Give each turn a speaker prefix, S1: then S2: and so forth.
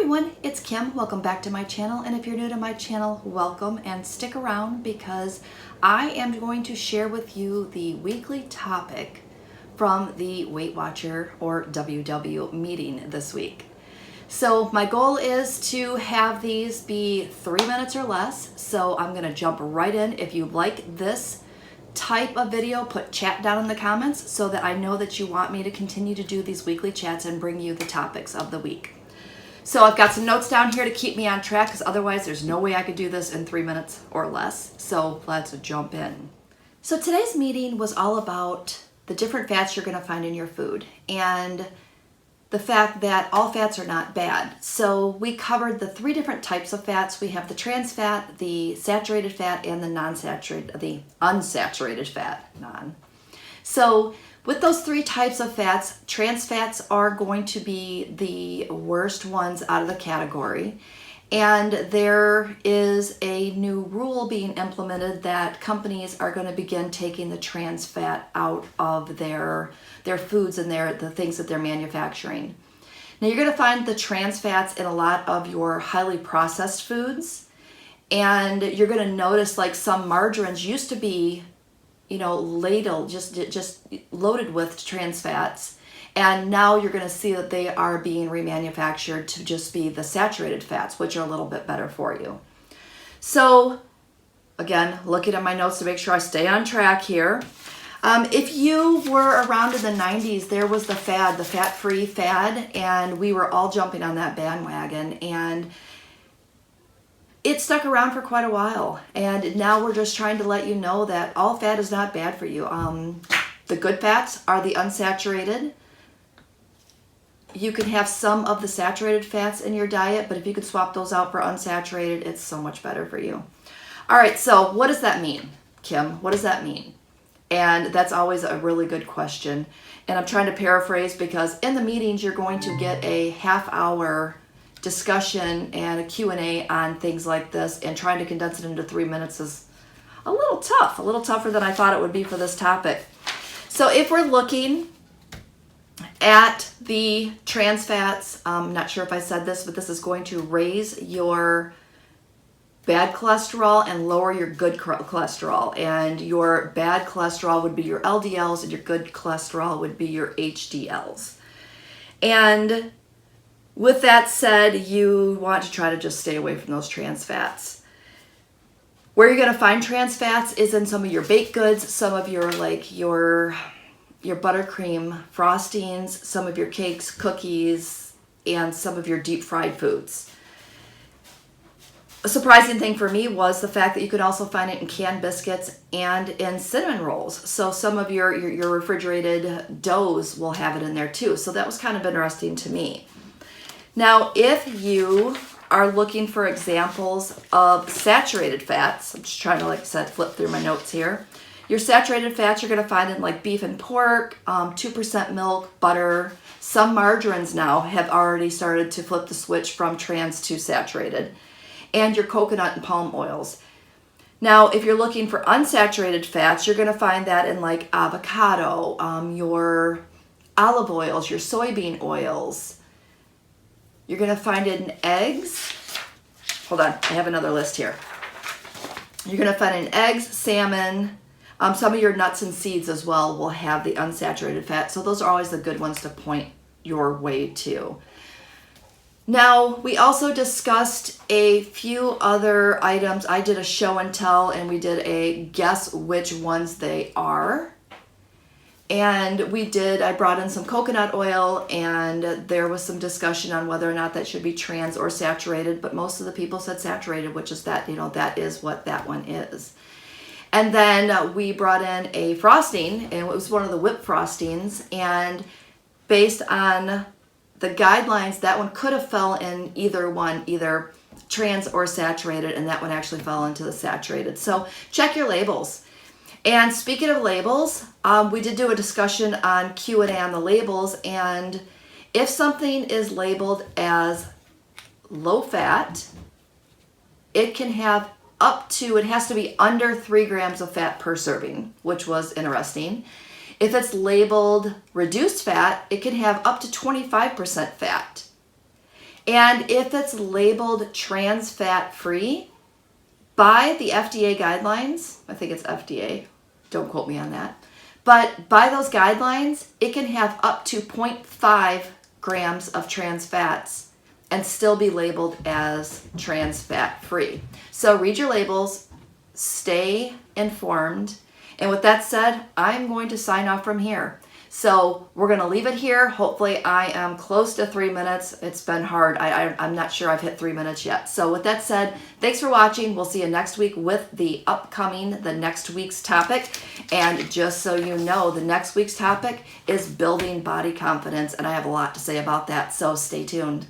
S1: everyone, it's Kim. Welcome back to my channel, and if you're new to my channel, welcome and stick around because I am going to share with you the weekly topic from the Weight Watcher or WW meeting this week. So my goal is to have these be 3 minutes or less, so I'm going to jump right in. If you like this type of video, put chat down in the comments so that I know that you want me to continue to do these weekly chats and bring you the topics of the week. So I've got some notes down here to keep me on track because otherwise there's no way I could do this in 3 minutes or less. So let's jump in. So today's meeting was all about the different fats you're going to find in your food and the fact that all fats are not bad. So we covered the 3 different types of fats. We have the trans fat, the saturated fat, and the unsaturated fat. So with those 3 types of fats, trans fats are going to be the worst ones out of the category. And there is a new rule being implemented that companies are going to begin taking the trans fat out of their foods and the things that they're manufacturing. Now you're going to find the trans fats in a lot of your highly processed foods. And you're going to notice like some margarines used to be ladled, just loaded with trans fats. And now you're going to see that they are being remanufactured to just be the saturated fats, which are a little bit better for you. So again, looking at my notes to make sure I stay on track here. If you were around in the 90s, there was the fat-free fad, and we were all jumping on that bandwagon. And it stuck around for quite a while, and now we're just trying to let you know that all fat is not bad for you. The good fats are the unsaturated. You can have some of the saturated fats in your diet, but if you could swap those out for unsaturated, it's so much better for you. All right, so what does that mean, Kim? What does that mean? And that's always a really good question. And I'm trying to paraphrase because in the meetings, you're going to get a half-hour discussion and a Q&A on things like this, and trying to condense it into 3 minutes is a little tough, a little tougher than I thought it would be for this topic. So if we're looking at the trans fats, I'm not sure if I said this, but this is going to raise your bad cholesterol and lower your good cholesterol. And your bad cholesterol would be your LDLs and your good cholesterol would be your HDLs. And with that said, you want to try to just stay away from those trans fats. Where you're going to find trans fats is in some of your baked goods, some of your buttercream frostings, some of your cakes, cookies, and some of your deep fried foods. A surprising thing for me was the fact that you could also find it in canned biscuits and in cinnamon rolls. So some of your refrigerated doughs will have it in there too. So that was kind of interesting to me. Now, if you are looking for examples of saturated fats, I'm just trying to, like I said, flip through my notes here. Your saturated fats you're going to find in like beef and pork, 2% milk, butter. Some margarines now have already started to flip the switch from trans to saturated. And your coconut and palm oils. Now, if you're looking for unsaturated fats, you're going to find that in like avocado, your olive oils, your soybean oils. You're going to find it in eggs. Hold on, I have another list here. You're going to find it in eggs, salmon. Some of your nuts and seeds as well will have the unsaturated fat. So those are always the good ones to point your way to. Now, we also discussed a few other items. I did a show and tell, and we did a guess which ones they are. And I brought in some coconut oil, and there was some discussion on whether or not that should be trans or saturated, but most of the people said saturated, which is that is what that one is. And then we brought in a frosting, and it was one of the whipped frostings, and based on the guidelines, that one could have fell in either trans or saturated, and that one actually fell into the saturated. So check your labels. And speaking of labels, we did do a discussion on Q&A on the labels, and if something is labeled as low fat, it has to be under 3 grams of fat per serving, which was interesting. If it's labeled reduced fat, it can have up to 25% fat. And if it's labeled trans fat free, by the FDA guidelines, I think it's FDA, don't quote me on that, but by those guidelines, it can have up to 0.5 grams of trans fats and still be labeled as trans fat free. So read your labels, stay informed. And with that said, I'm going to sign off from here. So we're going to leave it here. Hopefully I am close to 3 minutes. It's been hard. I'm not sure I've hit 3 minutes yet. So with that said, thanks for watching. We'll see you next week with the next week's topic. And just so you know, the next week's topic is building body confidence. And I have a lot to say about that. So stay tuned.